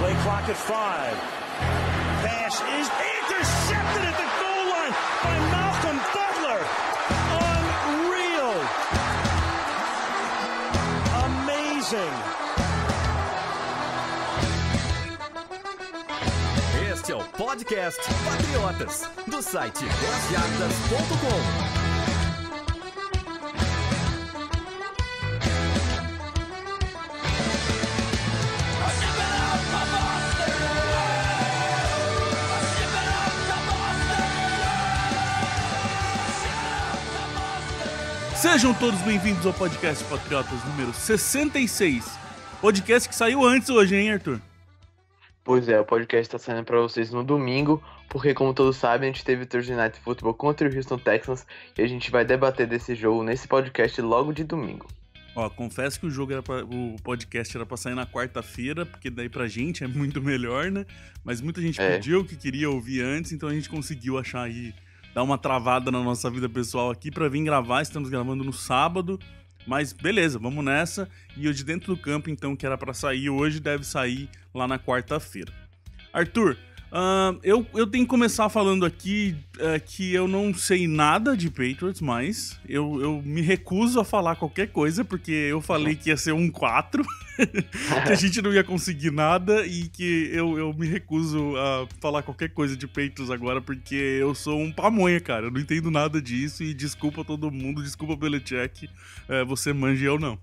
Play clock at 5. Pass is intercepted at the goal line by Malcolm Butler. Unreal. Amazing. Este é o podcast Patriotas, do site 10yardas.com. Sejam todos bem-vindos ao podcast Patriotas número 66. Podcast que saiu antes hoje, hein, Arthur? Pois é, o podcast tá saindo pra vocês no domingo, porque como todos sabem, a gente teve Thursday Night Football contra o Houston Texans e a gente vai debater desse jogo nesse podcast logo de domingo. Ó, confesso que o podcast era pra sair na quarta-feira, porque daí pra gente é muito melhor, né? Mas muita gente pediu que queria ouvir antes, então a gente conseguiu achar aí, dar uma travada na nossa vida pessoal aqui pra vir gravar. Estamos gravando no sábado, mas beleza, vamos nessa. E o de dentro do campo, então, que era pra sair hoje, deve sair lá na quarta-feira. Arthur, eu tenho que começar falando aqui que eu não sei nada de Patriots, mas eu me recuso a falar qualquer coisa, porque eu falei que ia ser 1-4, que a gente não ia conseguir nada, e que eu me recuso a falar qualquer coisa de Patriots agora, porque eu sou um pamonha, cara. Eu não entendo nada disso, e desculpa todo mundo, desculpa Belichick, você manja e eu não.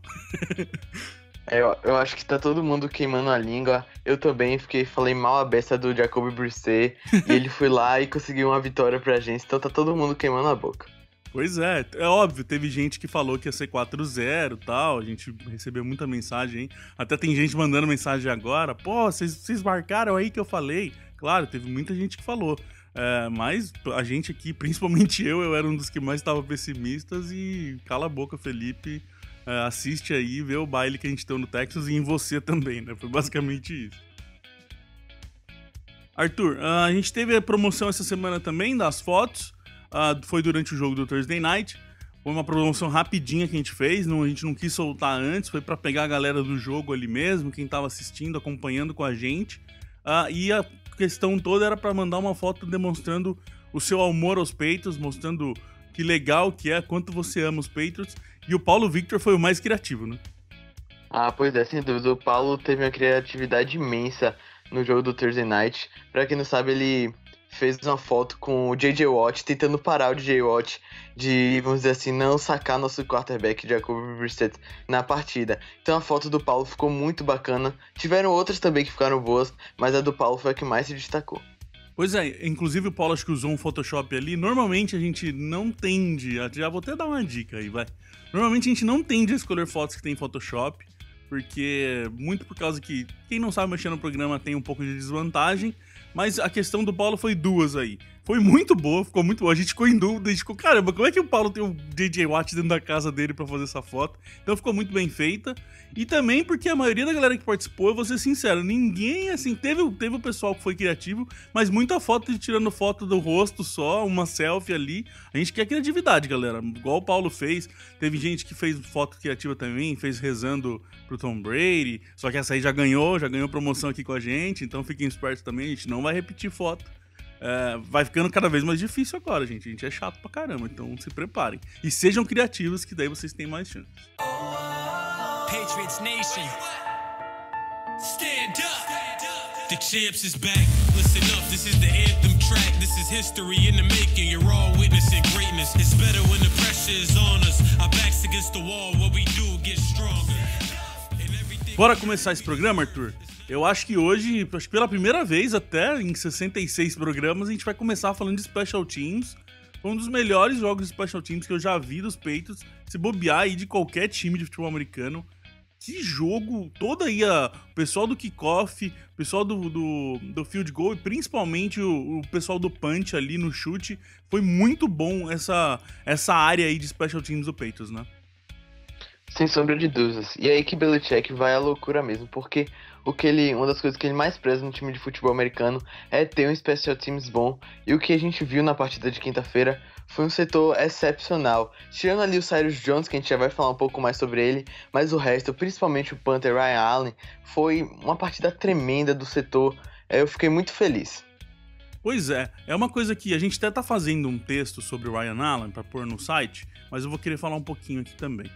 Eu acho que tá todo mundo queimando a língua. Eu também falei mal a beça do Jacoby Brissett e ele foi lá e conseguiu uma vitória pra gente, então tá todo mundo queimando a boca. Pois é óbvio, teve gente que falou que ia ser 4-0 e tal, a gente recebeu muita mensagem, hein? Até tem gente mandando mensagem agora, pô, vocês marcaram aí que eu falei. Claro, teve muita gente que falou, mas a gente aqui, principalmente eu era um dos que mais estava pessimistas, e cala a boca, Felipe. Assiste aí, vê o baile que a gente deu no Texas e em você também, né? Foi basicamente isso. Arthur, a gente teve a promoção essa semana também das fotos. Foi durante o jogo do Thursday Night. Foi uma promoção rapidinha que a gente fez, a gente não quis soltar antes, foi pra pegar a galera do jogo ali mesmo, quem tava assistindo, acompanhando com a gente. E a questão toda era pra mandar uma foto demonstrando o seu amor aos Patriots, mostrando que legal que é, quanto você ama os Patriots. E o Paulo Victor foi o mais criativo, né? Pois é, sem dúvida. O Paulo teve uma criatividade imensa no jogo do Thursday Night. Pra quem não sabe, ele fez uma foto com o J.J. Watt, tentando parar o J.J. Watt de, vamos dizer assim, não sacar nosso quarterback, Jacoby Brissett, na partida. Então a foto do Paulo ficou muito bacana. Tiveram outras também que ficaram boas, mas a do Paulo foi a que mais se destacou. Pois é, inclusive o Paulo acho que usou um Photoshop ali. Normalmente a gente não tende, já vou até dar uma dica aí, vai. Normalmente a gente não tende a escolher fotos que tem Photoshop, porque muito por causa que quem não sabe mexer no programa tem um pouco de desvantagem, mas a questão do Paulo foi duas aí. Foi muito boa, ficou muito boa. A gente ficou em dúvida, a gente ficou, caramba, como é que o Paulo tem o J.J. Watt dentro da casa dele pra fazer essa foto? Então ficou muito bem feita. E também porque a maioria da galera que participou, eu vou ser sincero, ninguém, assim, teve o pessoal que foi criativo, mas muita foto de tirando foto do rosto só, uma selfie ali. A gente quer criatividade, galera, igual o Paulo fez. Teve gente que fez foto criativa também, fez rezando pro Tom Brady, só que essa aí já ganhou promoção aqui com a gente, então fiquem espertos também, a gente não vai repetir foto. Vai ficando cada vez mais difícil agora, gente. A gente é chato pra caramba, então se preparem. E sejam criativos, que daí vocês têm mais chance. Patriots Nation, stand up. The champs is back. Listen up, this is the anthem track. This is history in the making. You're all witnessing greatness. It's better when the pressure is on us. Our backs against the wall. What we do gets stronger. Bora começar esse programa, Arthur? Eu acho que hoje, pela primeira vez até em 66 programas, a gente vai começar falando de Special Teams. Foi um dos melhores jogos de Special Teams que eu já vi dos Patriots, se bobear aí de qualquer time de futebol americano. Que jogo, todo aí o pessoal do kickoff, o pessoal do field goal e principalmente o pessoal do punch ali no chute. Foi muito bom essa área aí de Special Teams do Patriots, né? Sem sombra de dúvidas. E aí que Belichick vai à loucura mesmo, porque uma das coisas que ele mais preza no time de futebol americano é ter um special teams bom. E o que a gente viu na partida de quinta-feira foi um setor excepcional. Tirando ali o Cyrus Jones, que a gente já vai falar um pouco mais sobre ele, mas o resto, principalmente o punter Ryan Allen, foi uma partida tremenda do setor. Eu fiquei muito feliz. Pois é uma coisa que a gente até tá fazendo um texto sobre o Ryan Allen para pôr no site, mas eu vou querer falar um pouquinho aqui também.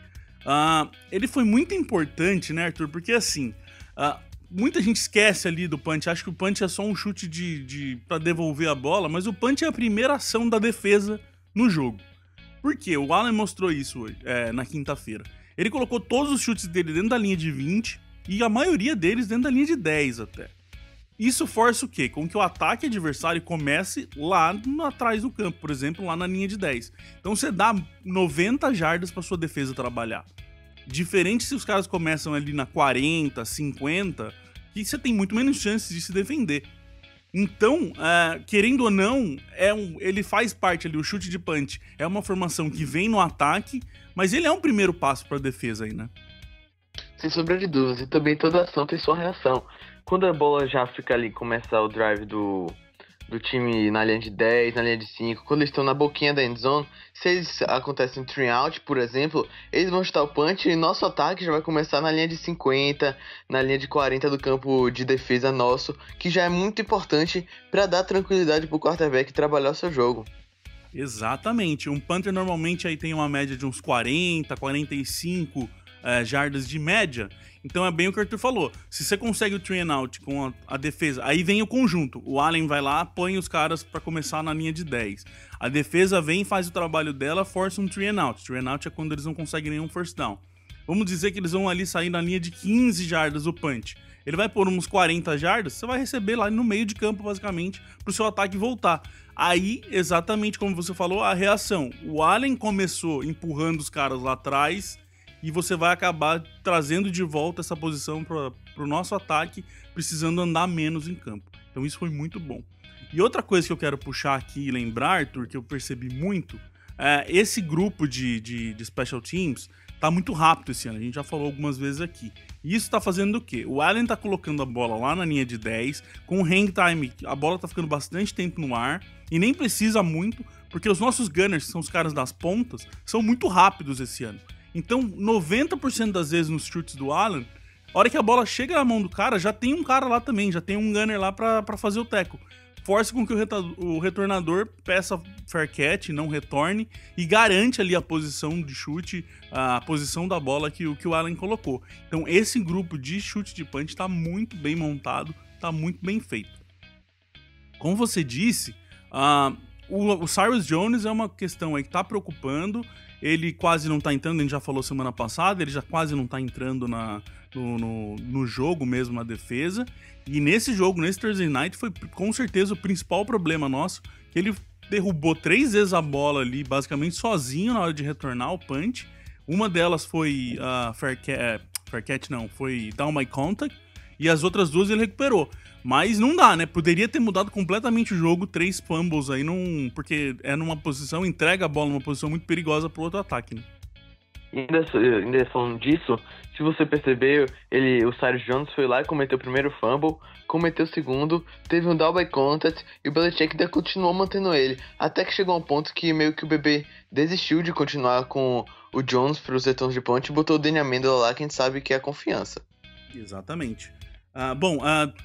Ele foi muito importante, né, Arthur? Porque assim, muita gente esquece ali do punch, acha que o punch é só um chute para devolver a bola, mas o punch é a primeira ação da defesa no jogo. Por quê? O Allen mostrou isso hoje, na quinta-feira. Ele colocou todos os chutes dele dentro da linha de 20 e a maioria deles dentro da linha de 10 até. Isso força o quê? Com que o ataque adversário comece lá atrás do campo, por exemplo, lá na linha de 10. Então você dá 90 jardas para sua defesa trabalhar. Diferente se os caras começam ali na 40, 50, que você tem muito menos chances de se defender. Então, querendo ou não, ele faz parte ali, o chute de punch é uma formação que vem no ataque, mas ele é um primeiro passo para a defesa aí, né? Sem sombra de dúvidas, e também toda ação tem sua reação. Quando a bola já fica ali, começa o drive do time na linha de 10, na linha de 5, quando eles estão na boquinha da endzone, se eles acontecem um 3-out, por exemplo, eles vão chutar o punch e nosso ataque já vai começar na linha de 50, na linha de 40 do campo de defesa nosso, que já é muito importante para dar tranquilidade pro quarterback trabalhar o seu jogo. Exatamente, um punter normalmente aí tem uma média de uns 40, 45 jardas de média. Então é bem o que o Arthur falou. Se você consegue o 3-and-out com a defesa, aí vem o conjunto. O Allen vai lá, põe os caras para começar na linha de 10. A defesa vem, faz o trabalho dela, força um 3-and-out. 3-and-out é quando eles não conseguem nenhum first down. Vamos dizer que eles vão ali sair na linha de 15 jardas o punch. Ele vai pôr uns 40 jardas, você vai receber lá no meio de campo, basicamente, pro seu ataque voltar. Aí, exatamente como você falou, a reação. O Allen começou empurrando os caras lá atrás, e você vai acabar trazendo de volta essa posição para o nosso ataque, precisando andar menos em campo. Então isso foi muito bom. E outra coisa que eu quero puxar aqui e lembrar, Arthur, que eu percebi muito, esse grupo de special teams tá muito rápido esse ano, a gente já falou algumas vezes aqui. E isso tá fazendo o quê? O Allen tá colocando a bola lá na linha de 10, com o hang time, a bola tá ficando bastante tempo no ar, e nem precisa muito, porque os nossos gunners, que são os caras das pontas, são muito rápidos esse ano. Então, 90% das vezes nos chutes do Allen, a hora que a bola chega na mão do cara, já tem um cara lá também, já tem um gunner lá pra fazer o tackle. Força com que o retornador peça fair catch, não retorne, e garante ali a posição de chute, a posição da bola que o Allen colocou. Então, esse grupo de chute de punch tá muito bem montado, tá muito bem feito. Como você disse, o Cyrus Jones é uma questão aí que tá preocupando. Ele quase não tá entrando, a gente já falou semana passada, ele já quase não tá entrando no jogo mesmo, na defesa. E nesse jogo, nesse Thursday Night, foi com certeza o principal problema nosso, que ele derrubou 3 vezes a bola ali, basicamente sozinho na hora de retornar o punch. Uma delas foi fair catch não, foi down by contact, e as outras 2 ele recuperou. Mas não dá, né? Poderia ter mudado completamente o jogo, 3 fumbles aí, porque é numa posição, entrega a bola numa posição muito perigosa pro outro ataque, né? Ainda falando disso, se você perceber, o Cyrus Jones foi lá e cometeu o primeiro fumble, cometeu o segundo, teve um down by contact e o Belichick ainda continuou mantendo ele, até que chegou a um ponto que meio que o bebê desistiu de continuar com o Jones para os retornos de punch e botou o Danny Amendola lá, que a gente sabe que é a confiança. Exatamente.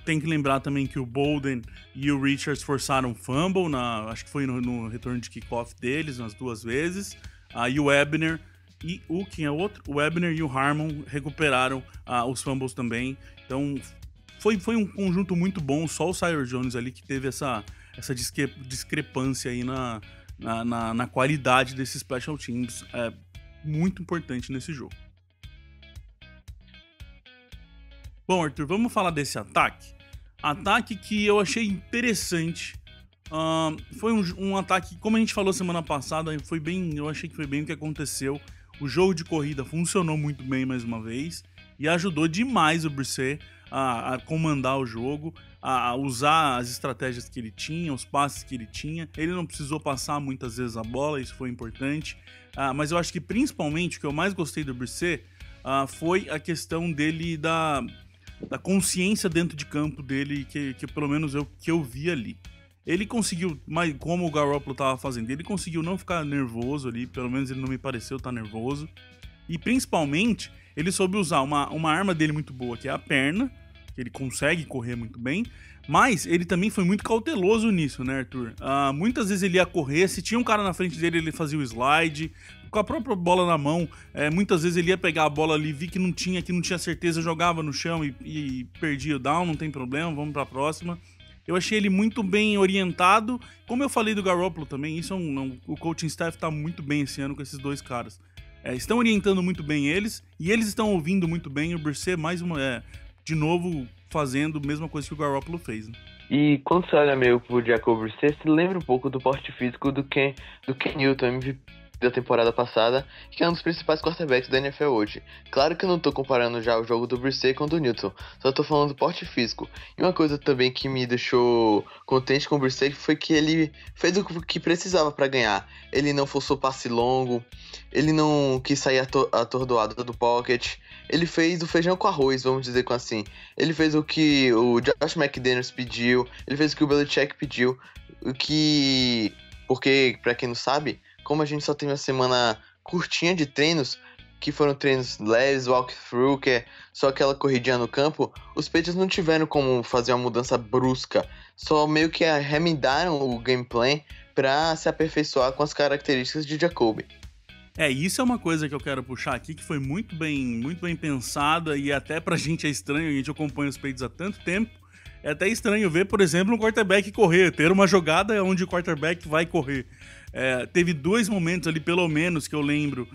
Tem que lembrar também que o Bolden e o Richards forçaram fumble, acho que foi no retorno de kickoff deles, nas 2 vezes. E o Ebner e quem é o outro? O Ebner e o Harmon recuperaram os fumbles também. Então foi um conjunto muito bom, só o Cyrus Jones ali que teve essa discrepância aí na qualidade desses special teams. É muito importante nesse jogo. Bom, Arthur, vamos falar desse ataque. Ataque que eu achei interessante. Foi um ataque, como a gente falou semana passada, eu achei que foi bem o que aconteceu. O jogo de corrida funcionou muito bem mais uma vez e ajudou demais o Brissett a comandar o jogo, a usar as estratégias que ele tinha, os passes que ele tinha. Ele não precisou passar muitas vezes a bola, isso foi importante. Mas eu acho que principalmente o que eu mais gostei do Brissett foi a questão dele da consciência dentro de campo dele, que pelo menos que eu vi ali. Ele conseguiu, mas como o Garoppolo tava fazendo, ele conseguiu não ficar nervoso ali, pelo menos ele não me pareceu estar nervoso. E principalmente, ele soube usar uma arma dele muito boa, que é a perna, que ele consegue correr muito bem, mas ele também foi muito cauteloso nisso, né, Arthur? Muitas vezes ele ia correr, se tinha um cara na frente dele, ele fazia o slide, com a própria bola na mão, muitas vezes ele ia pegar a bola ali, vi que não tinha certeza, jogava no chão e perdia o down, não tem problema, vamos pra próxima. Eu achei ele muito bem orientado, como eu falei do Garoppolo também, isso o coaching staff tá muito bem esse ano com esses dois caras. Estão orientando muito bem eles, e eles estão ouvindo muito bem o Brissett, de novo, fazendo a mesma coisa que o Garoppolo fez. Né? E quando você olha meio pro Jacob Brissett, se lembra um pouco do porte físico do Ken Newton, MVP da temporada passada, que é um dos principais quarterbacks da NFL hoje. Claro que eu não tô comparando já o jogo do Brissett com o do Newton, só tô falando do porte físico. E uma coisa também que me deixou contente com o Brissett foi que ele fez o que precisava para ganhar. Ele não forçou passe longo, ele não quis sair atordoado do pocket, ele fez o feijão com arroz, vamos dizer assim. Ele fez o que o Josh McDaniels pediu, ele fez o que o Belichick pediu, porque, pra quem não sabe, como a gente só teve uma semana curtinha de treinos, que foram treinos leves, walkthrough, que é só aquela corridinha no campo, os Patriots não tiveram como fazer uma mudança brusca, só meio que remendaram o gameplay para se aperfeiçoar com as características de Jacoby. Isso é uma coisa que eu quero puxar aqui, que foi muito bem pensada, e até pra gente é estranho, a gente acompanha os Patriots há tanto tempo, é até estranho ver, por exemplo, um quarterback correr, ter uma jogada onde o quarterback vai correr. Teve 2 momentos ali, pelo menos, que eu lembro,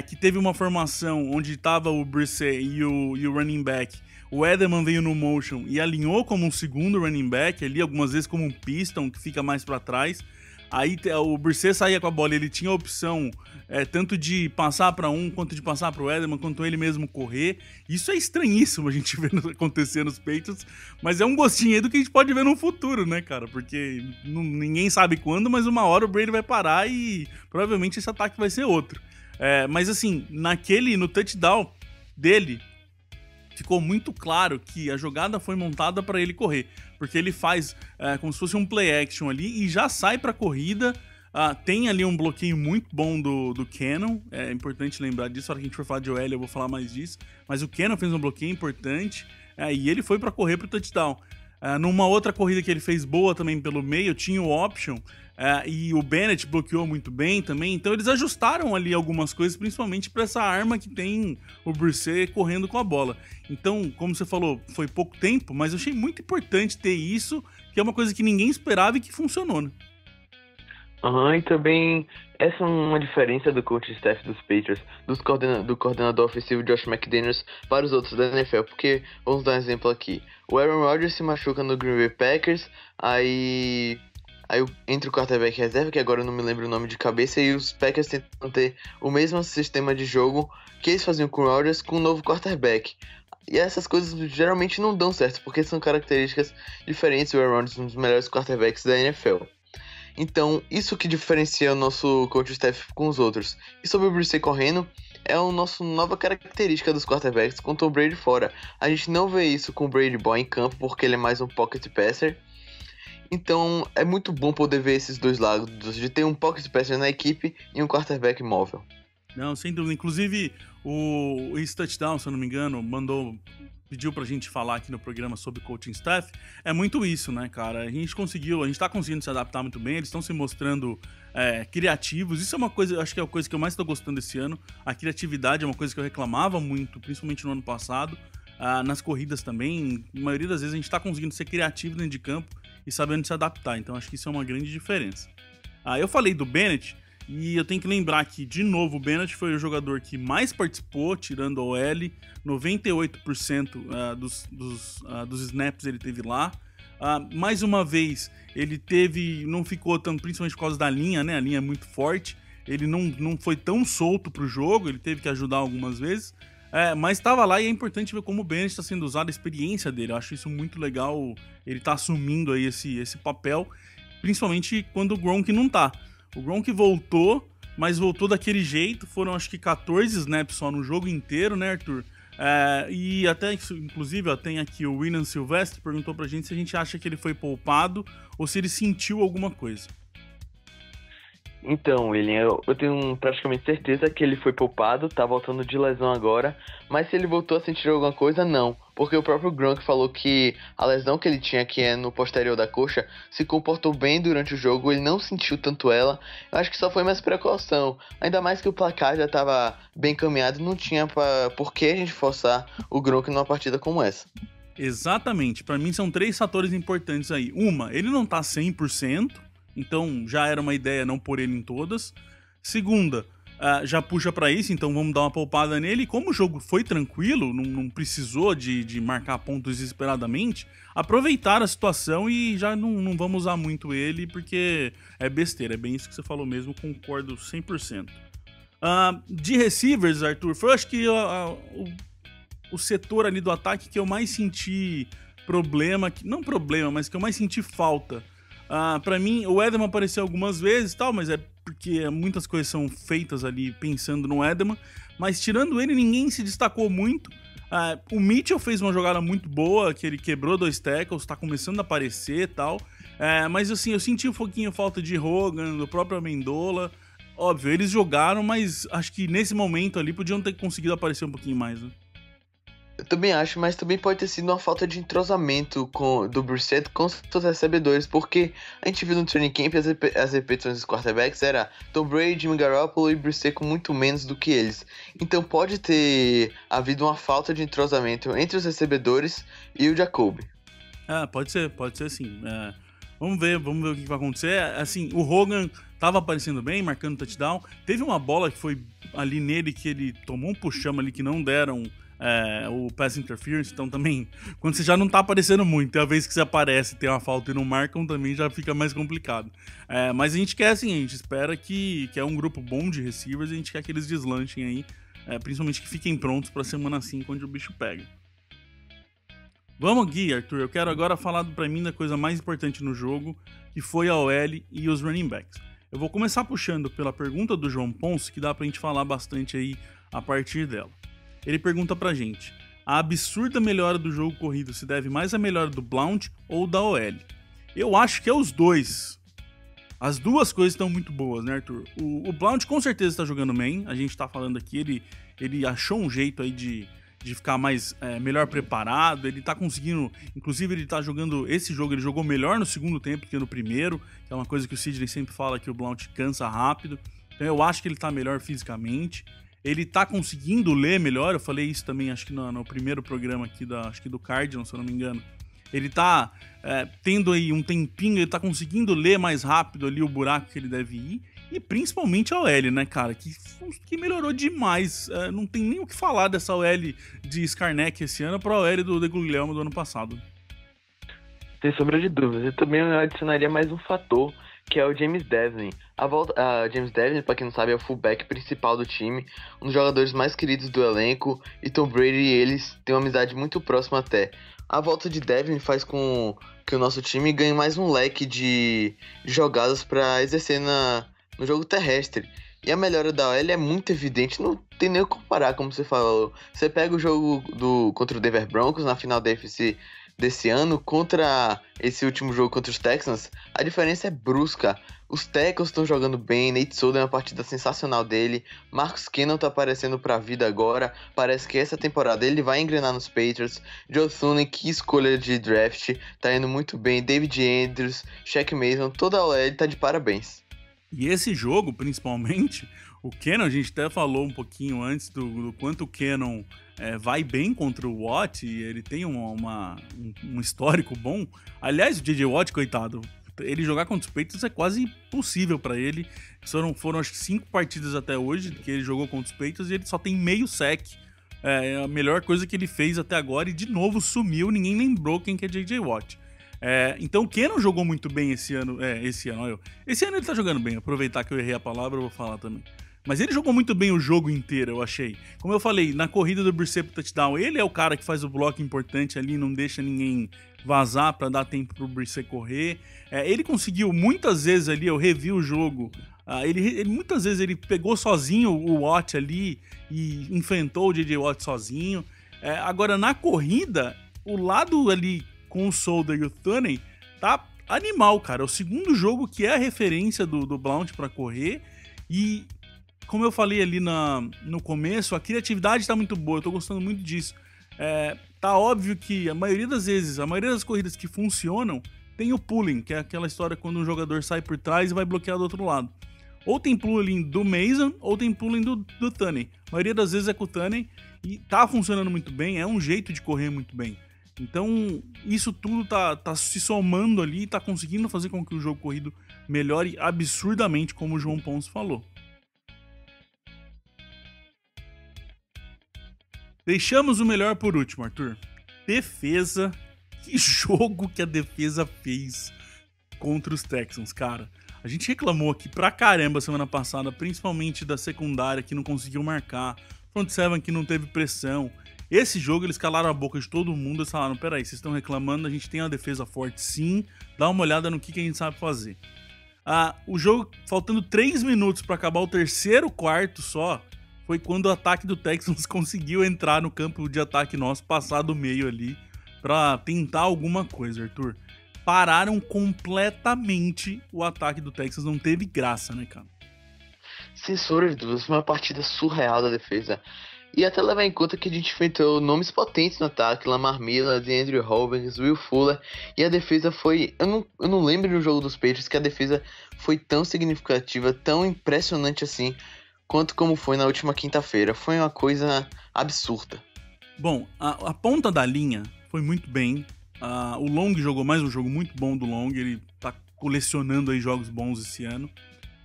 que teve uma formação onde estava o Brissett e o running back. O Edelman veio no motion e alinhou como um segundo running back ali, algumas vezes como um piston, que fica mais para trás. Aí o Brissett saía com a bola, ele tinha a opção tanto de passar para um, quanto de passar para o Edelman, quanto ele mesmo correr. Isso é estranhíssimo a gente ver acontecer nos Patriots, mas é um gostinho aí do que a gente pode ver no futuro, né, cara? Porque ninguém sabe quando, mas uma hora o Brady vai parar e provavelmente esse ataque vai ser outro. Mas assim, no touchdown dele, ficou muito claro que a jogada foi montada para ele correr, porque ele faz como se fosse um play action ali e já sai para a corrida. Tem ali um bloqueio muito bom do Cannon, é importante lembrar disso, na hora que a gente for falar de OL eu vou falar mais disso, mas o Cannon fez um bloqueio importante e ele foi para correr pro touchdown. Numa outra corrida que ele fez boa também pelo meio, tinha o option, e o Bennett bloqueou muito bem também, então eles ajustaram ali algumas coisas, principalmente para essa arma que tem o Brissett correndo com a bola. Então, como você falou, foi pouco tempo, mas eu achei muito importante ter isso, que é uma coisa que ninguém esperava e que funcionou, né? E também essa é uma diferença do coaching staff dos Patriots, do coordenador ofensivo Josh McDaniels para os outros da NFL, porque, vamos dar um exemplo aqui, o Aaron Rodgers se machuca no Green Bay Packers, aí entra o quarterback reserva, que agora eu não me lembro o nome de cabeça, e os Packers tentam ter o mesmo sistema de jogo que eles faziam com o Rodgers com o novo quarterback. E essas coisas geralmente não dão certo, porque são características diferentes. O Aaron Rodgers é um dos melhores quarterbacks da NFL. Então, isso que diferencia o nosso coaching staff com os outros. E sobre o Brissett correndo, é a nossa nova característica dos quarterbacks com o Tom Brady fora. A gente não vê isso com o Brady Boy em campo, porque ele é mais um pocket passer. Então, é muito bom poder ver esses dois lados, de ter um pocket passer na equipe e um quarterback móvel. Não, sem dúvida. Inclusive, esse touchdown, se eu não me engano, pediu pra gente falar aqui no programa sobre coaching staff, é muito isso, né, cara? A gente tá conseguindo se adaptar muito bem, eles estão se mostrando criativos, isso é uma coisa, acho que é a coisa que eu mais tô gostando desse ano, a criatividade é uma coisa que eu reclamava muito, principalmente no ano passado, nas corridas também, a maioria das vezes a gente tá conseguindo ser criativo dentro de campo e sabendo se adaptar, então acho que isso é uma grande diferença. Eu falei do Bennett, e eu tenho que lembrar que, de novo, o Bennett foi o jogador que mais participou, tirando a OL, 98% dos snaps ele teve lá. Mais uma vez, ele não ficou tão, principalmente por causa da linha, né? A linha é muito forte, ele não foi tão solto pro jogo, ele teve que ajudar algumas vezes, mas estava lá e é importante ver como o Bennett está sendo usado, a experiência dele. Eu acho isso muito legal, ele tá assumindo aí esse papel, principalmente quando o Gronk não tá. O Gronk voltou, mas voltou daquele jeito. Foram acho que 14 snaps só no jogo inteiro, né, Arthur? E até, inclusive, tem aqui o William Silvestre perguntou pra gente se a gente acha que ele foi poupado ou se ele sentiu alguma coisa. Então, William, eu tenho praticamente certeza que ele foi poupado, tá voltando de lesão agora, mas se ele voltou a sentir alguma coisa, não. Porque o próprio Gronk falou que a lesão que ele tinha, que é no posterior da coxa, se comportou bem durante o jogo, ele não sentiu tanto ela. Eu acho que só foi mais precaução. Ainda mais que o placar já estava bem caminhado, não tinha por que a gente forçar o Gronk numa partida como essa. Exatamente, pra mim são 3 fatores importantes aí. Ele não tá 100%, então já era uma ideia não pôr ele em todas. Segunda, já puxa pra isso, então vamos dar uma poupada nele. E como o jogo foi tranquilo, não precisou de marcar pontos desesperadamente, aproveitar a situação e já não vamos usar muito ele, porque é besteira, é bem isso que você falou mesmo, concordo 100%. De receivers, Arthur, foi acho que o setor ali do ataque que eu mais senti não problema, mas que eu mais senti falta. Pra mim, o Edelman apareceu algumas vezes e tal, mas é porque muitas coisas são feitas ali pensando no Edelman. Mas tirando ele, ninguém se destacou muito. O Mitchell fez uma jogada muito boa, que ele quebrou 2 tackles, tá começando a aparecer e tal. Mas assim, eu senti um pouquinho falta de Hogan, do próprio Amendola. Óbvio, eles jogaram, mas acho que nesse momento ali podiam ter conseguido aparecer um pouquinho mais, né? Eu também acho, mas também pode ter sido uma falta de entrosamento do Brissett com os seus recebedores, porque a gente viu no training camp as repetições dos quarterbacks era Tom Brady, Jimmy Garoppolo e Brissett com muito menos do que eles. Então pode ter havido uma falta de entrosamento entre os recebedores e o Jacoby. Pode ser sim. Vamos ver o que vai acontecer. Assim, o Hogan tava aparecendo bem, marcando touchdown. Teve uma bola que foi ali nele que ele tomou um puxão ali que não deram o pass interference, então também, quando você já não tá aparecendo muito, e a vez que você aparece tem uma falta e não marcam, também já fica mais complicado. Mas a gente quer assim, a gente espera que é um grupo bom de receivers, a gente quer que eles deslanchem aí, principalmente que fiquem prontos pra semana 5, onde o bicho pega. Vamos aqui, Arthur, eu quero agora falar pra mim da coisa mais importante no jogo, que foi a OL e os running backs. Eu vou começar puxando pela pergunta do João Ponce, que dá pra gente falar bastante aí a partir dela. Ele pergunta pra gente: a absurda melhora do jogo corrido se deve mais à melhora do Blount ou da OL? Eu acho que é os dois. As duas coisas estão muito boas, né, Arthur? O Blount com certeza está jogando bem. A gente tá falando aqui, ele achou um jeito aí de ficar melhor preparado. Ele tá conseguindo, inclusive ele tá jogando esse jogo, ele jogou melhor no segundo tempo que no primeiro, que é uma coisa que o Sidney sempre fala, que o Blount cansa rápido. Então eu acho que ele tá melhor fisicamente. Ele tá conseguindo ler melhor, eu falei isso também, acho que no primeiro programa aqui, acho que do Cardinals, se eu não me engano. Ele tá tendo aí um tempinho, ele tá conseguindo ler mais rápido ali o buraco que ele deve ir. E principalmente a OL, né, cara, que melhorou demais. Não tem nem o que falar dessa OL de Skarnek esse ano pra OL do Guglielmo do ano passado. Sem sombra de dúvidas. Eu também adicionaria mais um fator, que é o James Develin. James Develin, pra quem não sabe, é o fullback principal do time, um dos jogadores mais queridos do elenco, e Tom Brady e eles têm uma amizade muito próxima até. A volta de Develin faz com que o nosso time ganhe mais um leque de jogadas para exercer no jogo terrestre. E a melhora da OL é muito evidente, não tem nem o que comparar, como você falou. Você pega o jogo contra o Denver Broncos na final da AFC desse ano contra esse último jogo contra os Texans, a diferença é brusca. Os tackles estão jogando bem, Nate Solder é uma partida sensacional dele, Marcus Cannon tá aparecendo pra vida agora, parece que essa temporada ele vai engrenar nos Patriots, Joe Thuney, que escolha de draft, tá indo muito bem, David Andrews, Shaq Mason, toda a OL tá de parabéns. E esse jogo, principalmente, o Cannon, a gente até falou um pouquinho antes do quanto o Cannon vai bem contra o Watt, e ele tem um histórico bom. Aliás, o J.J. Watt, coitado, ele jogar contra os Patriots é quase impossível pra ele. Foram acho que 5 partidas até hoje que ele jogou contra os Patriots e ele só tem meio sack. É a melhor coisa que ele fez até agora e de novo sumiu, ninguém lembrou quem que é J.J. Watt. Então o Cannon jogou muito bem esse ano. Esse ano ele tá jogando bem. Aproveitar que eu errei a palavra, eu vou falar também. Mas ele jogou muito bem o jogo inteiro, eu achei. Como eu falei, na corrida do Brissett pro touchdown, ele é o cara que faz o bloco importante ali, não deixa ninguém vazar pra dar tempo pro Brissett correr. Ele conseguiu muitas vezes ali, eu revi o jogo, muitas vezes ele pegou sozinho o Watt ali e enfrentou o J.J. Watt sozinho. Agora, na corrida, o lado ali com o Solder e o Tunney tá animal, cara. É o segundo jogo que é a referência do Blount pra correr. E, como eu falei ali no começo, a criatividade tá muito boa. Eu tô gostando muito disso. Tá óbvio que a maioria das vezes, a maioria das corridas que funcionam, tem o pulling, que é aquela história quando um jogador sai por trás e vai bloquear do outro lado. Ou tem pulling do Mason, ou tem pulling do Tunney. A maioria das vezes é com o Tunney e tá funcionando muito bem, é um jeito de correr muito bem. Então, isso tudo tá se somando ali e tá conseguindo fazer com que o jogo corrido melhore absurdamente, como o João Ponce falou. Deixamos o melhor por último, Arthur. Defesa. Que jogo que a defesa fez contra os Texans, cara. A gente reclamou aqui pra caramba semana passada, principalmente da secundária que não conseguiu marcar, front seven que não teve pressão. Esse jogo eles calaram a boca de todo mundo e falaram, peraí, vocês estão reclamando, a gente tem uma defesa forte sim, dá uma olhada no que a gente sabe fazer. O jogo, faltando 3 minutos pra acabar o terceiro quarto só, foi quando o ataque do Texans conseguiu entrar no campo de ataque nosso, passar do meio ali, pra tentar alguma coisa, Arthur. Pararam completamente o ataque do Texans, não teve graça, né, cara? Sem sombra de dúvidas, foi uma partida surreal da defesa. E até levar em conta que a gente enfrentou nomes potentes no ataque, Lamar Miller, Andrew Hopkins, Will Fuller, e a defesa foi... Eu não lembro no jogo dos Patriots que a defesa foi tão significativa, tão impressionante assim, quanto como foi na última quinta-feira. Foi uma coisa absurda. Bom, a ponta da linha foi muito bem. O Long jogou mais um jogo muito bom do Long, ele tá colecionando aí jogos bons esse ano.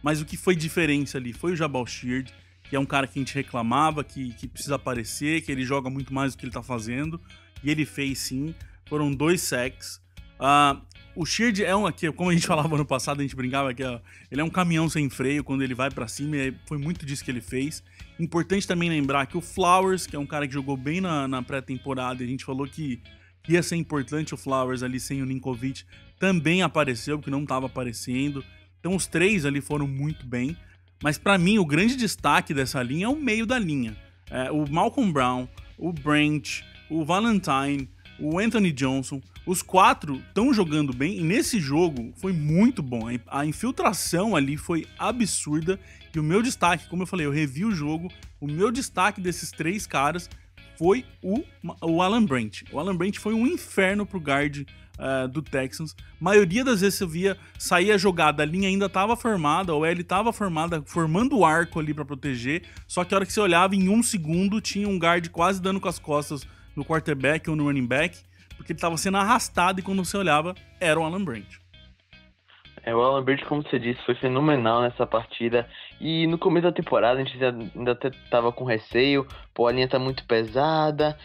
Mas o que foi diferença ali foi o Jabal Sheard, que é um cara que a gente reclamava, que precisa aparecer, que ele joga muito mais do que ele tá fazendo. E ele fez sim, foram 2 sacks. O Sheard como a gente falava no passado, a gente brincava que ele é um caminhão sem freio quando ele vai pra cima, e foi muito disso que ele fez. Importante também lembrar que o Flowers, que é um cara que jogou bem na pré-temporada, a gente falou que ia ser importante o Flowers ali sem o Ninkovich, também apareceu, porque não estava aparecendo. Então os 3 ali foram muito bem. Mas para mim o grande destaque dessa linha é o meio da linha. O Malcolm Brown, o Branch, o Valentine, o Anthony Johnson, os 4 estão jogando bem e nesse jogo foi muito bom. A infiltração ali foi absurda e o meu destaque, como eu falei, eu revi o jogo, o meu destaque desses 3 caras foi o Alan Branch. O Alan Branch foi um inferno pro guard do Texans. A maioria das vezes você via, saía a jogada, a linha ainda estava formada, a OL estava formada, formando o arco ali para proteger, só que a hora que você olhava, em 1 segundo, tinha um guard quase dando com as costas no quarterback ou no running back, porque ele estava sendo arrastado e quando você olhava, era o Alan Branch. O Alan Branch, como você disse, foi fenomenal nessa partida. E no começo da temporada a gente ainda até tava com receio. A linha tá muito pesada,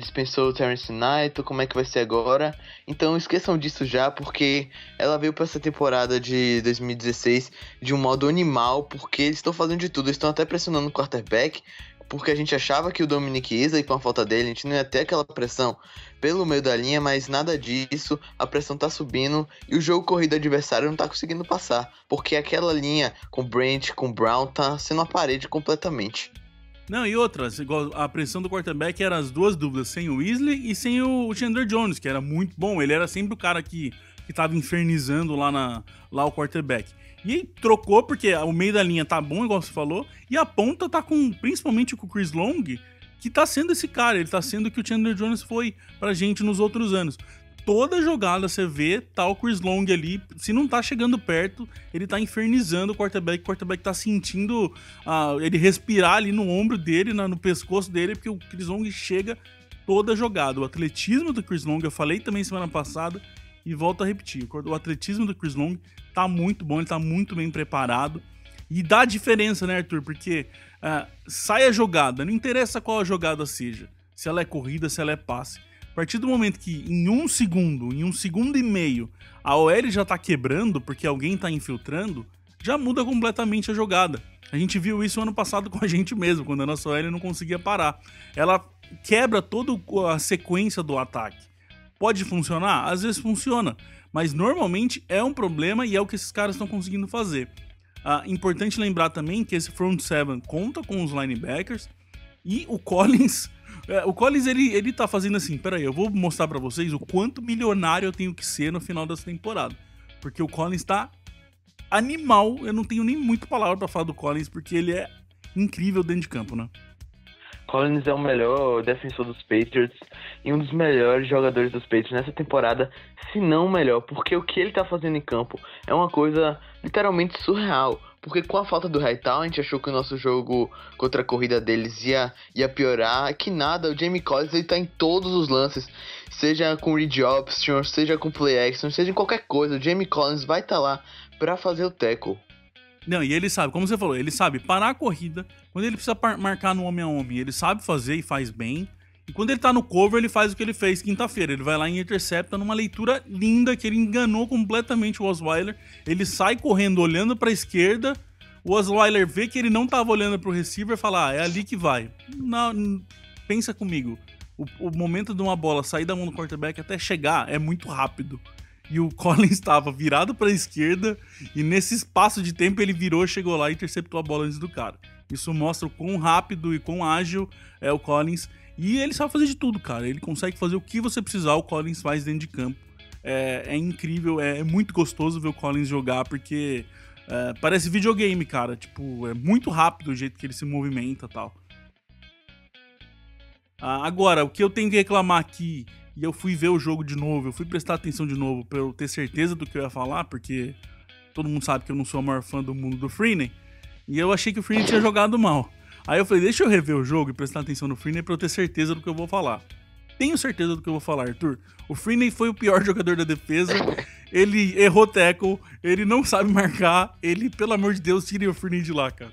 dispensou o Terrence Knight, como é que vai ser agora? Então esqueçam disso já, porque ela veio pra essa temporada de 2016 de um modo animal, porque eles estão fazendo de tudo. Eles estão até pressionando o quarterback, porque a gente achava que o Dominic Easley, com a falta dele, a gente não ia ter aquela pressão pelo meio da linha, mas nada disso, a pressão tá subindo e o jogo corrido adversário não tá conseguindo passar, porque aquela linha com Branch, com Brown, tá sendo uma parede completamente. Não, e outras, igual a pressão do quarterback era as duas dúvidas, sem o Easley e sem o Chandler Jones, que era muito bom, ele era sempre o cara que tava infernizando lá o quarterback. E aí trocou porque o meio da linha tá bom, igual você falou, e a ponta tá principalmente com o Chris Long, que tá sendo esse cara, ele tá sendo o que o Chandler Jones foi pra gente nos outros anos. Toda jogada você vê, tá o Chris Long ali, se não tá chegando perto, ele tá infernizando o quarterback tá sentindo ele respirar ali no ombro dele, no pescoço dele, porque o Chris Long chega toda jogada. O atletismo do Chris Long, eu falei também semana passada, e volto a repetir, o atletismo do Chris Long tá muito bom, ele tá muito bem preparado. E dá diferença, né, Arthur? Porque sai a jogada, não interessa qual a jogada seja, se ela é corrida, se ela é passe. A partir do momento que em 1 segundo e meio, a OL já tá quebrando porque alguém tá infiltrando, já muda completamente a jogada. A gente viu isso ano passado com a gente mesmo, quando a nossa OL não conseguia parar. Ela quebra toda a sequência do ataque. Pode funcionar? Às vezes funciona, mas normalmente é um problema e é o que esses caras estão conseguindo fazer. Importante lembrar também que esse front seven conta com os linebackers e o Collins O Collins, ele tá fazendo assim, peraí, eu vou mostrar pra vocês o quanto milionário eu tenho que ser no final dessa temporada. Porque o Collins tá animal, eu não tenho nem muita palavra pra falar do Collins, porque ele é incrível dentro de campo, né? Collins é o melhor defensor dos Patriots e um dos melhores jogadores dos Patriots nessa temporada, se não o melhor, porque o que ele tá fazendo em campo é uma coisa literalmente surreal. Porque com a falta do Hightower, a gente achou que o nosso jogo contra a corrida deles ia piorar. Que nada, o Jamie Collins ele tá em todos os lances. Seja com read option, seja com play action, seja em qualquer coisa. O Jamie Collins vai estar lá pra fazer o tackle. Não, e ele sabe, como você falou, ele sabe parar a corrida. Quando ele precisa marcar no homem a homem, ele sabe fazer e faz bem. E quando ele tá no cover, ele faz o que ele fez quinta-feira. Ele vai lá e intercepta numa leitura linda, que ele enganou completamente o Osweiler. Ele sai correndo, olhando pra esquerda. O Osweiler vê que ele não tava olhando pro receiver e fala, é ali que vai. Não, pensa comigo. O momento de uma bola sair da mão do quarterback até chegar é muito rápido. E o Collins estava virado pra esquerda e nesse espaço de tempo ele virou, chegou lá e interceptou a bola antes do cara. Isso mostra o quão rápido e quão ágil é o Collins. E ele sabe fazer de tudo, cara. Ele consegue fazer o que você precisar, o Collins faz dentro de campo. É incrível, é muito gostoso ver o Collins jogar, porque parece videogame, cara. Tipo, é muito rápido o jeito que ele se movimenta e tal. Agora, o que eu tenho que reclamar aqui, e eu fui ver o jogo de novo, eu fui prestar atenção de novo pra eu ter certeza do que eu ia falar, porque todo mundo sabe que eu não sou o maior fã do mundo do Freeney, e eu achei que o Freeney tinha jogado mal. Aí eu falei, deixa eu rever o jogo e prestar atenção no Freeney pra eu ter certeza do que eu vou falar. Tenho certeza do que eu vou falar, Arthur. O Freeney foi o pior jogador da defesa, ele errou tackle, ele não sabe marcar, ele, pelo amor de Deus, tire o Freeney de lá, cara.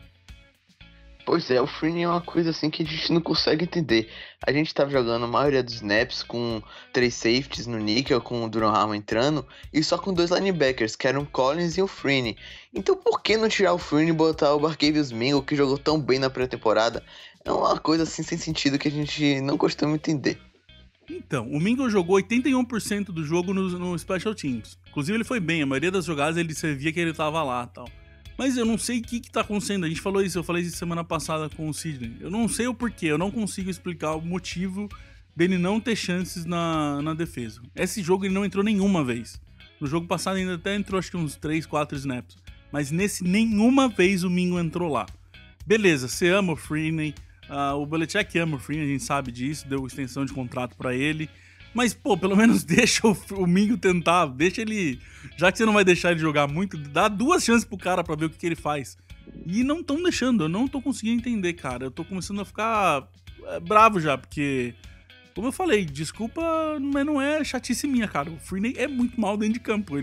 Pois é, o Freeney é uma coisa assim que a gente não consegue entender. A gente tava jogando a maioria dos snaps com 3 safeties no nickel, com o Duran Harmon entrando, e só com 2 linebackers, que eram o Collins e o Freeney. Então por que não tirar o Freeney e botar o Barkevius Mingo, que jogou tão bem na pré-temporada? É uma coisa assim sem sentido que a gente não costuma entender. Então, o Mingo jogou 81% do jogo no Special Teams. Inclusive ele foi bem, a maioria das jogadas você via que ele tava lá e tal. Mas eu não sei o que tá acontecendo. A gente falou isso, eu falei isso semana passada com o Sidney. Eu não sei o porquê, eu não consigo explicar o motivo dele não ter chances na defesa. Esse jogo ele não entrou nenhuma vez. No jogo passado ainda até entrou acho que uns 3, 4 snaps. Mas nesse nenhuma vez o Mingo entrou lá. Beleza, você ama o Freeney, o Belichick ama o Freeney, a gente sabe disso, deu extensão de contrato pra ele. Mas, pô, pelo menos deixa o Mingo tentar, deixa ele... Já que você não vai deixar ele jogar muito, dá 2 chances pro cara pra ver o que ele faz. E não estão deixando, eu não tô conseguindo entender, cara. Eu tô começando a ficar bravo já, porque... Como eu falei, desculpa, mas não é chatice minha, cara. O Freeney é muito mal dentro de campo.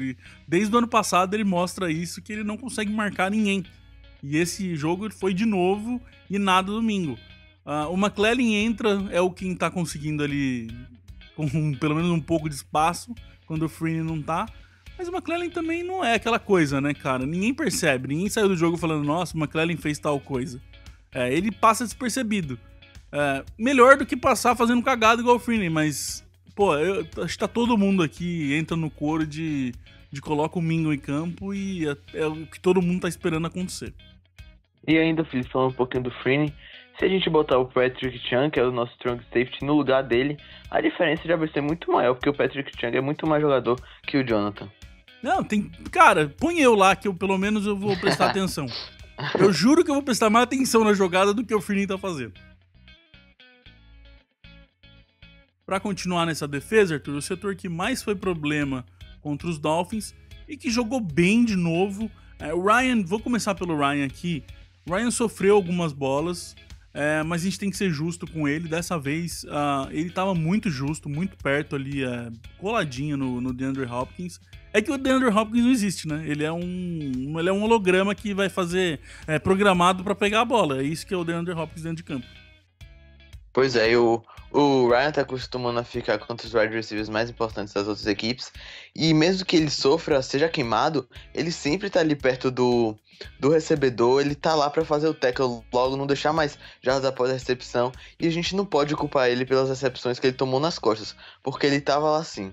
Desde o ano passado ele mostra isso, que ele não consegue marcar ninguém. E esse jogo ele foi de novo e nada domingo. O McClellan entra, é o quem tá conseguindo ali... com pelo menos um pouco de espaço, quando o Freeney não tá. Mas o McClellan também não é aquela coisa, né, cara? Ninguém percebe, ninguém saiu do jogo falando, nossa, o McClellan fez tal coisa. Ele passa despercebido. Melhor do que passar fazendo cagada igual o Freeney, mas, pô, eu acho que tá todo mundo aqui, entra no coro de coloca o Mingo em campo e é o que todo mundo tá esperando acontecer. E ainda, Felipe, falando um pouquinho do Freeney, se a gente botar o Patrick Chung, que é o nosso strong safety, no lugar dele, a diferença já vai ser muito maior, porque o Patrick Chung é muito mais jogador que o Jonathan. Não, tem... Cara, põe eu lá, que pelo menos eu vou prestar atenção. Eu juro que eu vou prestar mais atenção na jogada do que o Freeney tá fazendo. Pra continuar nessa defesa, Arthur, o setor que mais foi problema contra os Dolphins e que jogou bem de novo, o Ryan, vou começar pelo Ryan aqui. O Ryan sofreu algumas bolas, mas a gente tem que ser justo com ele. Dessa vez, ele tava muito justo, muito perto ali, coladinho no DeAndre Hopkins. É que o DeAndre Hopkins não existe, né? Ele é um holograma que vai fazer programado pra pegar a bola. É isso que é o DeAndre Hopkins dentro de campo. Pois é, o Ryan tá acostumando a ficar contra os wide receivers mais importantes das outras equipes. E mesmo que ele sofra, seja queimado, ele sempre tá ali perto do recebedor. Ele tá lá pra fazer o tackle logo, não deixar mais jardas após a recepção. E a gente não pode culpar ele pelas recepções que ele tomou nas costas, porque ele tava lá sim.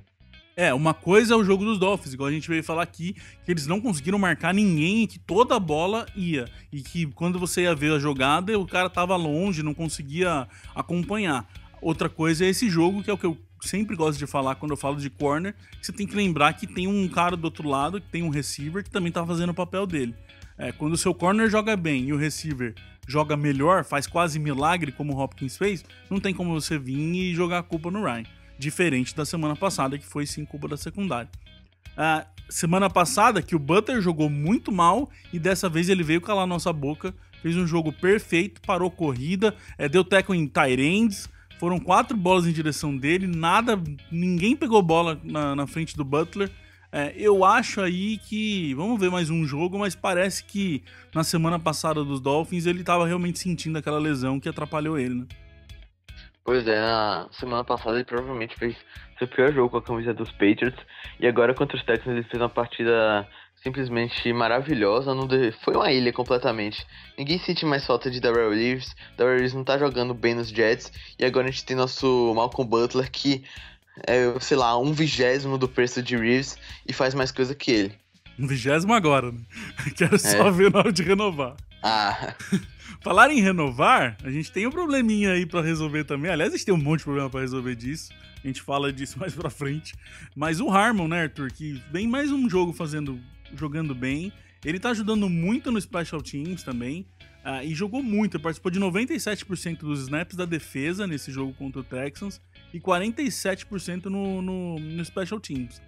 Uma coisa é o jogo dos Dolphins, igual a gente veio falar aqui, que eles não conseguiram marcar ninguém e que toda a bola ia. E que quando você ia ver a jogada, o cara tava longe, não conseguia acompanhar. Outra coisa é esse jogo, que é o que eu sempre gosto de falar quando eu falo de corner, você tem que lembrar que tem um cara do outro lado, que tem um receiver que também tá fazendo o papel dele. Quando o seu corner joga bem e o receiver joga melhor, faz quase milagre como o Hopkins fez, não tem como você vir e jogar a culpa no Ryan. Diferente da semana passada, que foi sim culpa da secundária. Semana passada que o Butler jogou muito mal e dessa vez ele veio calar nossa boca, fez um jogo perfeito, parou corrida, deu tackle em tight ends, foram 4 bolas em direção dele, ninguém pegou bola na frente do Butler. Eu acho aí que, vamos ver mais um jogo, mas parece que na semana passada dos Dolphins ele estava realmente sentindo aquela lesão que atrapalhou ele, né? Pois é, na semana passada ele provavelmente fez seu pior jogo com a camisa dos Patriots, e agora contra os Texans ele fez uma partida simplesmente maravilhosa, foi uma ilha completamente. Ninguém sente mais falta de Darrelle Reeves não tá jogando bem nos Jets, e agora a gente tem nosso Malcolm Butler que é, sei lá, 1/20 do preço de Reeves e faz mais coisa que ele. 1/20 agora, né? Quero só ver na hora de renovar. Falar em renovar, a gente tem um probleminha aí pra resolver também. Aliás, a gente tem um monte de problema pra resolver disso. A gente fala disso mais pra frente. Mas o Harmon, né, Arthur, que vem mais um jogo jogando bem. Ele tá ajudando muito no Special Teams também. E jogou muito. Ele participou de 97% dos snaps da defesa nesse jogo contra o Texans. E 47% no Special Teams.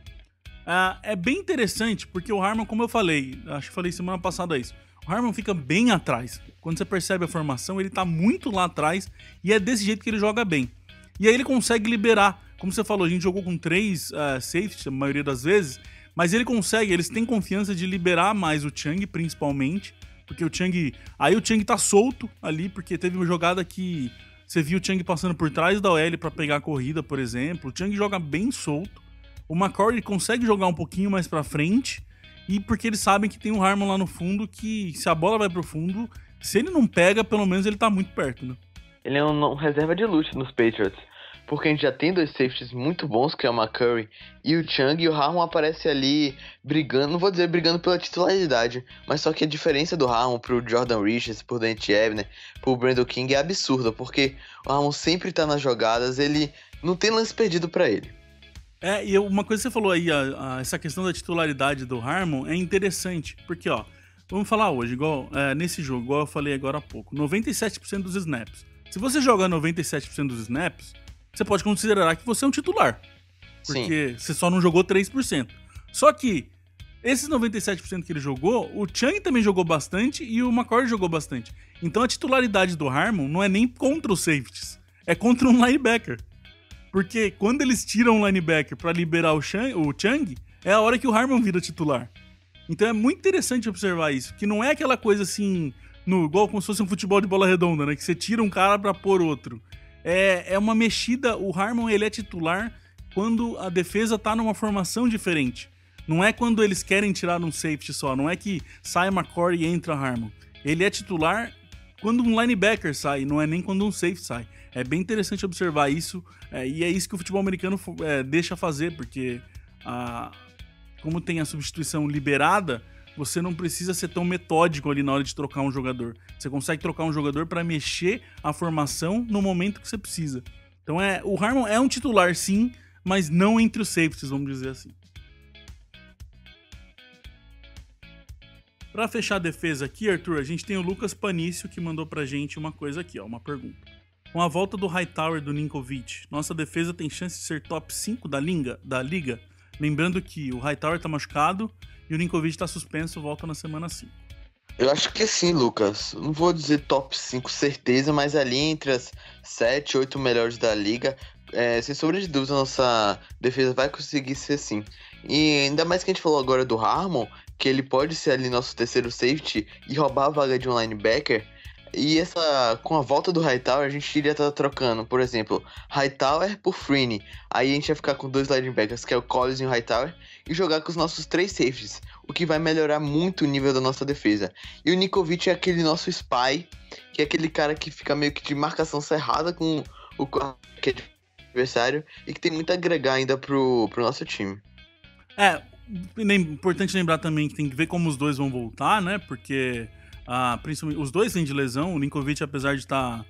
É bem interessante, porque o Harmon, como eu falei, acho que falei semana passada isso, o Harmon fica bem atrás. Quando você percebe a formação, ele tá muito lá atrás e é desse jeito que ele joga bem. E aí ele consegue liberar. Como você falou, a gente jogou com 3 safeties, a maioria das vezes, mas eles têm confiança de liberar mais o Chung, principalmente, porque o Chung tá solto ali, porque teve uma jogada que você viu o Chung passando por trás da OL pra pegar a corrida, por exemplo. O Chung joga bem solto. O McCoy consegue jogar um pouquinho mais pra frente, e porque eles sabem que tem um Harmon lá no fundo, que se a bola vai pro fundo, se ele não pega, pelo menos ele tá muito perto, né? Ele é um reserva de luxo nos Patriots, porque a gente já tem 2 safeties muito bons, que é o McCurry e o Chung, e o Harmon aparece ali brigando, não vou dizer brigando pela titularidade, mas só que a diferença do Harmon pro Jordan Richards, pro Dante Ebner, pro Brandon King é absurda, porque o Harmon sempre tá nas jogadas, ele não tem lance perdido pra ele. E uma coisa que você falou aí, essa questão da titularidade do Harmon é interessante, porque, vamos falar hoje, igual nesse jogo, igual eu falei agora há pouco, 97% dos snaps. Se você joga 97% dos snaps, você pode considerar que você é um titular, porque você só não jogou 3%. Só que, esses 97% que ele jogou, o Chung também jogou bastante e o McCoy jogou bastante. Então a titularidade do Harmon não é nem contra os safeties, é contra um linebacker. Porque quando eles tiram o linebacker pra liberar o Chung, é a hora que o Harmon vira titular. Então é muito interessante observar isso, que não é aquela coisa assim, igual como se fosse um futebol de bola redonda, né? Que você tira um cara pra pôr outro. É uma mexida, o Harmon ele é titular quando a defesa tá numa formação diferente. Não é quando eles querem tirar um safety só, não é que sai McCoy e entra Harmon. Ele é titular quando um linebacker sai, não é nem quando um safety sai. É bem interessante observar isso, e é isso que o futebol americano deixa fazer, porque como tem a substituição liberada, você não precisa ser tão metódico ali na hora de trocar um jogador. Você consegue trocar um jogador para mexer a formação no momento que você precisa. Então o Harmon é um titular sim, mas não entre os safeties, vamos dizer assim. Para fechar a defesa aqui, Arthur, a gente tem o Lucas Panício que mandou pra gente uma coisa aqui, uma pergunta. Com a volta do Hightower e do Ninkovich, nossa defesa tem chance de ser top 5 da liga? Lembrando que o Hightower tá machucado e o Ninkovich tá suspenso, volta na semana 5. Eu acho que sim, Lucas. Não vou dizer top 5 certeza, mas ali entre as 7, 8 melhores da liga, sem sombra de dúvida, a nossa defesa vai conseguir ser sim. E ainda mais que a gente falou agora do Harmon, que ele pode ser ali nosso terceiro safety e roubar a vaga de um linebacker. E com a volta do Hightower, a gente iria estar trocando, por exemplo, Hightower por Freeney. Aí a gente ia ficar com 2 linebackers, que é o Collins e o Hightower, e jogar com os nossos 3 safeties, o que vai melhorar muito o nível da nossa defesa. E o Ninkovich é aquele nosso spy, que é aquele cara que fica meio que de marcação cerrada com o adversário e que tem muito a agregar ainda pro nosso time. Importante lembrar também que tem que ver como os dois vão voltar, né? Porque Principalmente, os dois vêm de lesão. O Ninkovic, apesar de estar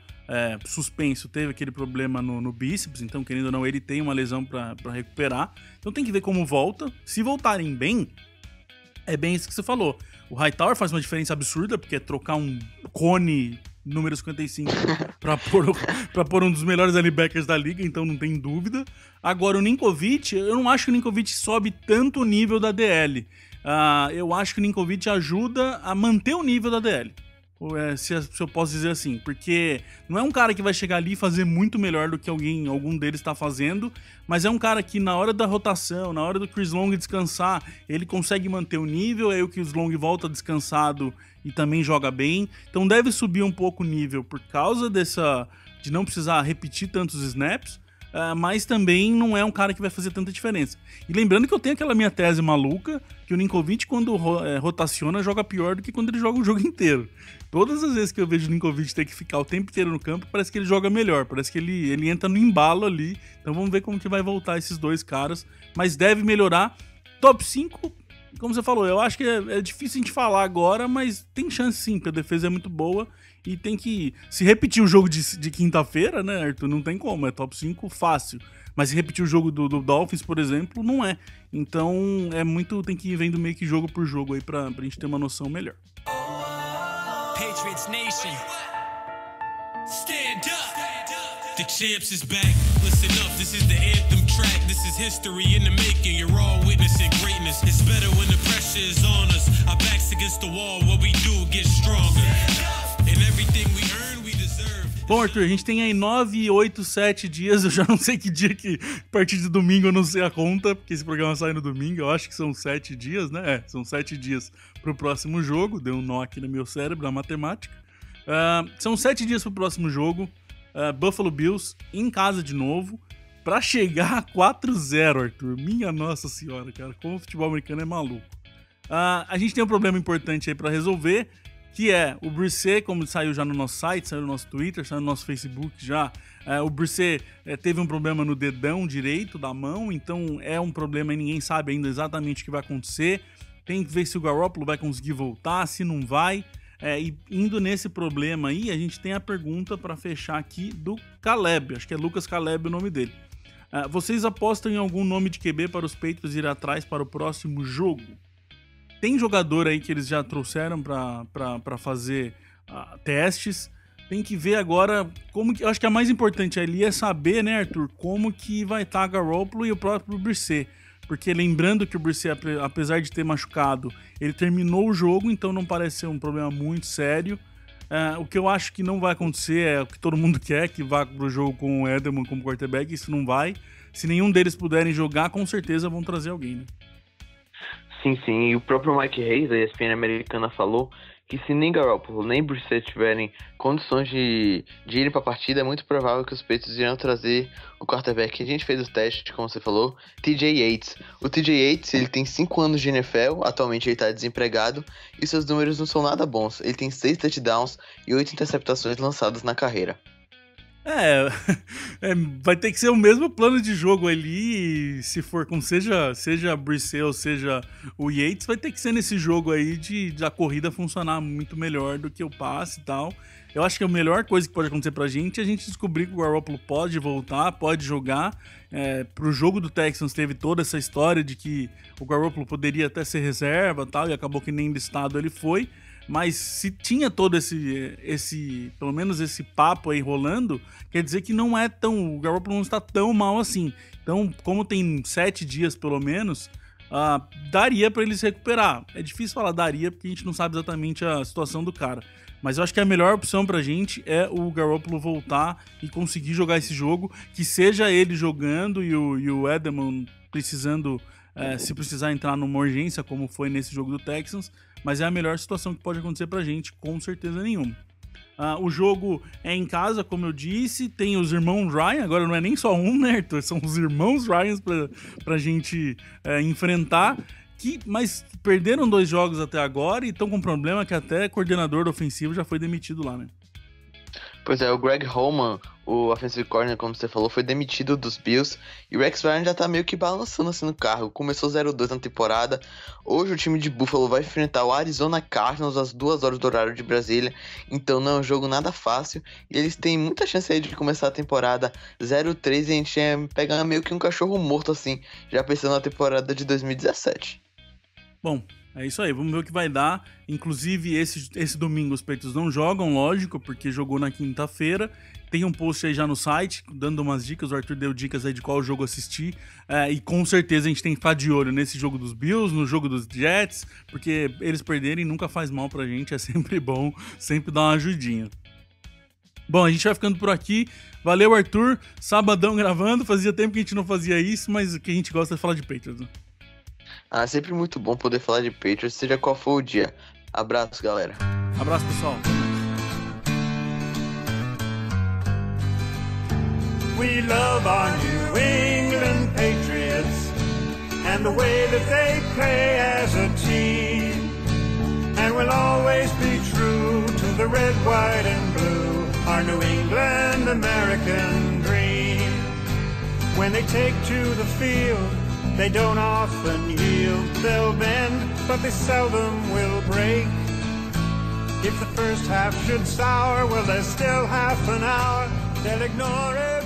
suspenso, teve aquele problema no bíceps, então, querendo ou não, ele tem uma lesão pra recuperar. Então tem que ver como volta. Se voltarem bem, é bem isso que você falou. O Hightower faz uma diferença absurda, porque é trocar um cone número 55 pra pôr um dos melhores linebackers da liga, então não tem dúvida. Agora, o Ninkovic, eu não acho que o Ninkovic sobe tanto o nível da DL. Eu acho que o Ninkovic ajuda a manter o nível da DL. Se eu posso dizer assim, porque não é um cara que vai chegar ali e fazer muito melhor do que algum deles está fazendo, mas é um cara que na hora da rotação, na hora do Chris Long descansar, ele consegue manter o nível, aí o Chris Long volta descansado e também joga bem, então deve subir um pouco o nível por causa de não precisar repetir tantos snaps, mas também não é um cara que vai fazer tanta diferença. E lembrando que eu tenho aquela minha tese maluca, que o Ninkovic, quando rotaciona, joga pior do que quando ele joga o jogo inteiro. Todas as vezes que eu vejo o Ninkovic ter que ficar o tempo inteiro no campo, parece que ele joga melhor, parece que ele entra no embalo ali. Então vamos ver como que vai voltar esses dois caras, mas deve melhorar. Top 5, como você falou, eu acho que é difícil a gente falar agora, mas tem chance sim, porque a defesa é muito boa. E tem que... Se repetir o jogo de quinta-feira, né, Arthur? Não tem como, é top 5 fácil. Mas se repetir o jogo do Dolphins, por exemplo, não é. Então, tem que ir vendo meio que jogo por jogo aí pra gente ter uma noção melhor. Patriots Nation, stand up. The champs is back. Listen up, this is the anthem track. This is history in the making. You're all witnessing greatness. It's better when the pressure is on us. Our backs against the wall. What we do gets stronger. Bom, Arthur, a gente tem aí 9, 8, 7 dias, eu já não sei que dia que, a partir de domingo eu não sei a conta, porque esse programa sai no domingo, eu acho que são 7 dias, né? São 7 dias pro próximo jogo, deu um nó aqui no meu cérebro, na matemática. São 7 dias pro próximo jogo, Buffalo Bills em casa de novo, pra chegar a 4-0, Arthur. Minha nossa senhora, cara, como o futebol americano é maluco. A gente tem um problema importante aí pra resolver, que é o Brisset, como saiu já no nosso site, saiu no nosso Twitter, saiu no nosso Facebook já, o Brisset teve um problema no dedão direito da mão, então é um problema e ninguém sabe ainda exatamente o que vai acontecer. Tem que ver se o Garoppolo vai conseguir voltar, se não vai. E indo nesse problema aí, a gente tem a pergunta para fechar aqui do Caleb, acho que é Lucas Caleb o nome dele. Vocês apostam em algum nome de QB para os Patriots ir atrás para o próximo jogo? Tem jogador aí que eles já trouxeram para fazer testes. Tem que ver agora como que... Eu acho que a mais importante ali é saber, né, Arthur, como que vai estar a Garoppolo e o próprio Brisset. Porque lembrando que o Brisset, apesar de ter machucado, ele terminou o jogo, então não parece ser um problema muito sério. O que eu acho que não vai acontecer é o que todo mundo quer, que vá pro jogo com o Edelman como quarterback. Isso não vai. Se nenhum deles puderem jogar, com certeza vão trazer alguém, né? Sim, e o próprio Mike Hayes, da ESPN americana, falou que se nem Garoppolo nem Brisset tiverem condições de irem para a partida, é muito provável que os Patriots irão trazer o quarterback. A gente fez os testes, como você falou, TJ Yates. O TJ Yates, ele tem 5 anos de NFL, atualmente ele está desempregado, e seus números não são nada bons. Ele tem 6 touchdowns e 8 interceptações lançadas na carreira. Vai ter que ser o mesmo plano de jogo ali, se for com seja Brisset ou seja o Yates, vai ter que ser nesse jogo aí de a corrida funcionar muito melhor do que o passe e tal. Eu acho que a melhor coisa que pode acontecer pra gente é a gente descobrir que o Garoppolo pode voltar, pode jogar. Pro jogo do Texans teve toda essa história de que o Garoppolo poderia até ser reserva e tal, e acabou que nem listado ele foi. Mas se tinha todo esse pelo menos esse papo aí rolando, quer dizer que não é tão... O Garoppolo não está tão mal assim. Então, como tem 7 dias pelo menos, daria para ele se recuperar. É difícil falar daria, porque a gente não sabe exatamente a situação do cara. Mas eu acho que a melhor opção pra gente é o Garoppolo voltar e conseguir jogar esse jogo, que seja ele jogando e o Edelman precisando, se precisar entrar numa urgência, como foi nesse jogo do Texans, mas é a melhor situação que pode acontecer pra gente, com certeza nenhuma. O jogo é em casa, como eu disse, tem os irmãos Ryan, agora não é nem só um, né, Arthur? São os irmãos Ryan pra gente enfrentar, mas perderam 2 jogos até agora e estão com um problema que até coordenador ofensivo já foi demitido lá, né? Pois é, o Greg Holman, o offensive corner, como você falou, foi demitido dos Bills. E o Rex Ryan já tá meio que balançando assim no carro. Começou 0-2 na temporada. Hoje o time de Buffalo vai enfrentar o Arizona Cardinals às 2 horas do horário de Brasília. Então não é um jogo nada fácil. E eles têm muita chance aí de começar a temporada 0-3 e a gente pegar meio que um cachorro morto assim, já pensando na temporada de 2017. Bom, é isso aí, vamos ver o que vai dar. Inclusive, esse domingo os Patriots não jogam, lógico, porque jogou na quinta-feira. Tem um post aí já no site, dando umas dicas. O Arthur deu dicas aí de qual jogo assistir. E com certeza a gente tem que ficar de olho nesse jogo dos Bills, no jogo dos Jets, porque eles perderem nunca faz mal pra gente, é sempre bom, sempre dá uma ajudinha. Bom, a gente vai ficando por aqui. Valeu, Arthur. Sabadão gravando, fazia tempo que a gente não fazia isso, mas o que a gente gosta é falar de Patriots, né? Sempre muito bom poder falar de Patriots, seja qual for o dia. Abraço, galera. Abraço, pessoal. We love our New England Patriots and the way that they play as a team. And we'll always be true to the red, white, and blue, our New England American dream. When they take to the field, they don't often yield. They'll bend, but they seldom will break. If the first half should sour, well, there's still half an hour. They'll ignore it.